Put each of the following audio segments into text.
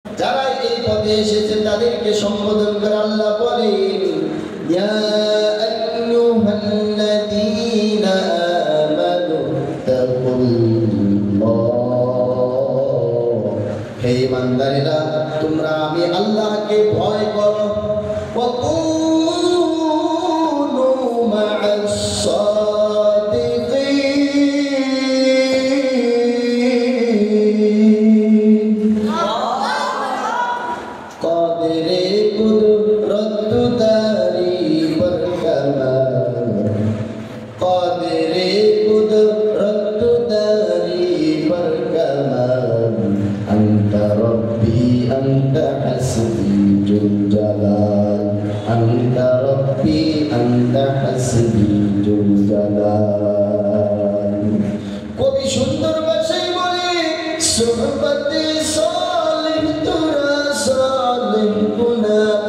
যারা এই পথে এসেছে তাদেরকে সম্বোধন করে আল্লাহ বলেন, ইয়া আইয়ুহাল্লাযীনা আমানু তাকুল্লাহ, হে ঈমানদারেরা তোমরা আমি আল্লাহকে ভয় করো, ওয়া কুনু মা'আস সাদিকিন। কাদেরে কুদরত দারি पर कमाल, कादिरे कुदरत दारी पर कमाल, अंत रब्बी अंत हस्बी जुल जलाल, अंत रब्बी अंत हस्बी जुल जलाल। कवि सुंदर भाषाয় বলে, सोहबते सालिह तुरा सालिह गुनाद,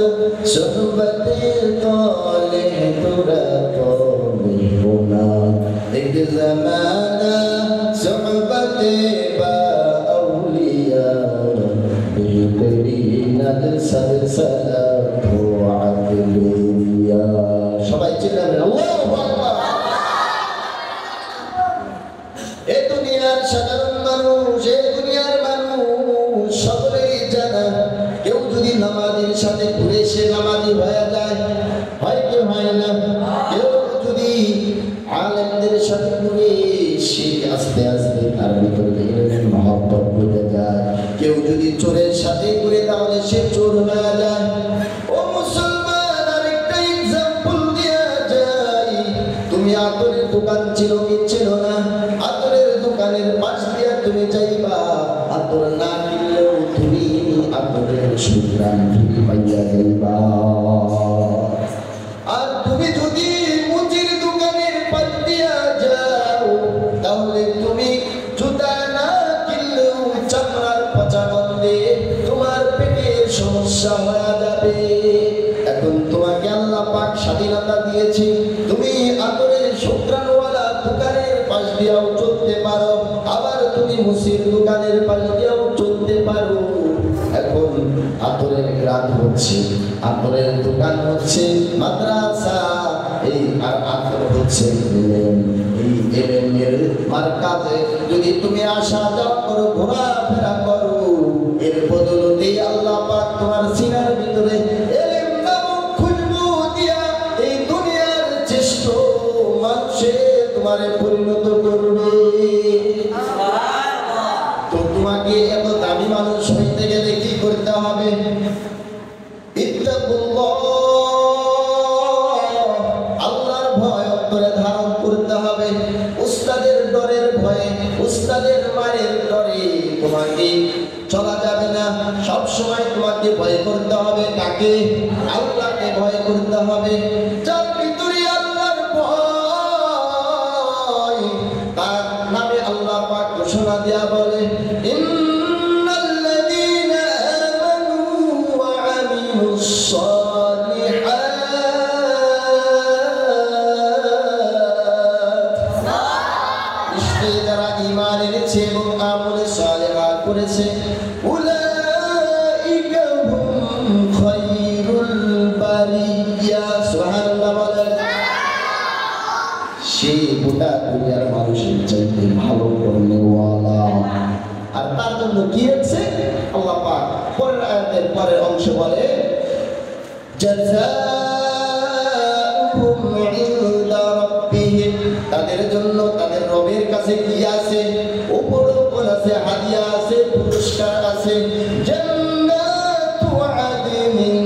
सोहबते तालिह तुरा तालिह गुनाद, एक ज़माना सोहबते बा औलिया, बेहतरीनत सलसलत अदलिया। সবাই চিল্লাবেন আল্লাহু আকবার। এই দুনিয়ার সাধারণ মানুষ, এই দুনিয়ার মানুষ সকলেই জানা, কেউ যদি নামাজের সাথে ঘুরে সে নামাজি হয়ে যায়, হয় কি হয় না? কেউ যদি আলেমদের সাথে ঘুরে সে আস্তে আস্তে তার ভিতরে ইলমের মহব্বত হয়ে যায়। কেউ যদি চোরের সাথে ঘুরে তাহলে সে চোর হয়ে যায়। ও মুসলমান, আরেকটা এক্সাম্পল দেয়া যায়। তুমি আতরের দোকান ছিল কি ছিল না? আতরের দোকানের পাশ দিয়ে তুমি যাইবা, আতর না কিনলেও তুমি আতরের সুঘ্রাণ তুমি পাইয়া যাইবা। আর তুমি যদি মুচির দোকানের পাশ দিয়া যাও তাহলে তুমি জুতা না কিনলেও চামড়ার পচা গন্ধে তোমার পেটের সমস্যা হয়ে যাবে। এখন তোমাকে আল্লাহ পাক স্বাধীনতা দিয়েছে, তুমি আতরের সুঘ্রাণওয়ালা দোকানের পাশ দিয়েও চলতে পারো, আবার তুমি মুচির দোকানের পাশ দিয়েও চলতে পারো। এখন আতরের গ্রাম হচ্ছে, আতরের দোকান হচ্ছে মাদ্রাসা, এই আর আতর হচ্ছে এলেম। এই এলেমের মারকাজে যদি তুমি আসা যাওয়া করো, ঘোরাফেরা করো, এর বদলতে আল্লাহ পাক তোমার সিনার ভিতরে এলেম নামক খুশবু দিয়া এই দুনিয়ার শ্রেষ্ঠ মানুষে তোমারে পরিণত করবে। তো তোমাকে এত দামি মানুষ হইতে গেলে কি করতে হবে? ইত্তাকুল্লাহ, আল্লাহর ভয় অন্তরে ধারণ করতে হবে। উস্তাদের ডরের ভয়ে, উস্তাদের মারের ডরে তোমাকে চলা যাবে না। সব সময় তোমাকে ভয় করতে হবে কাকে? আল্লাহকে ভয় করতে হবে। যার ভিতরে আল্লাহর ভয়, তার নামে আল্লাহ পাক ঘোষণা দেয়া বলে, ইন্নাল্লাযীনা আমানু ওয়া আমিলুস সালিহাত, নিশ্চয়ই যারা ঈমান এনেছে এবং আমলে সালিহা করেছে, উলাইকা হুম খায়রুল বারিয়া। সুবহানাল্লাহ বলেন। সেই গোটা দুনিয়ার মানুষের চাইতে ভালো করনেওয়ালা। আর তার জন্য কি হচ্ছে? আল্লাহ পাক পরের আয়াতের পরের অংশে বলে, জাযাউহুম ইনদা রাব্বিহিম, তাদের জন্য তাদের রবের কাছে কি আছে? উপরোপণ আছে, হাদিয়া আছে, পুরস্কার আছে। জান্নাতু আদনিন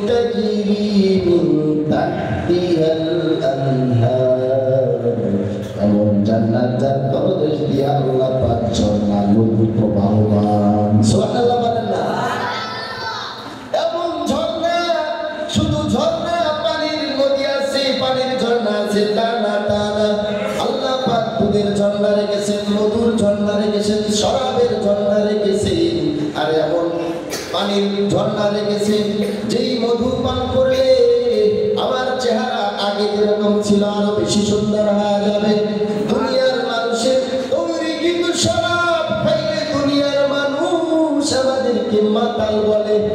তাজরি মিন তাহতিহাল আনহার, এমন জান্নাত যার তলদেশ দিয়ে আল্লাহ পাক ঝর্ণা নদী প্রবাহমান। সুবহানাল্লাহ বলেন না? এমন ঝর্ণা, শুধু ঝর্ণা, পানির নদী আছে, পানির ঝর্ণা আছে তা না, তা না। আল্লাহ পাক দুধের ঝর্ণা রেখেছেন, মধুর ঝর্ণা রেখেছেন, শরাবের ঝর্ণা রেখেছেন, আর এমন পানির ঝর্ণা রেখেছেন যেই মধু পান করলে আমার চেহারা আগে যেরকম ছিল আরো বেশি সুন্দর হয়ে যাবে। দুনিয়ার মানুষের তৈরি কিন্তু শরাব খাইলে দুনিয়ার মানুষ আমাদের মাতাল বলে।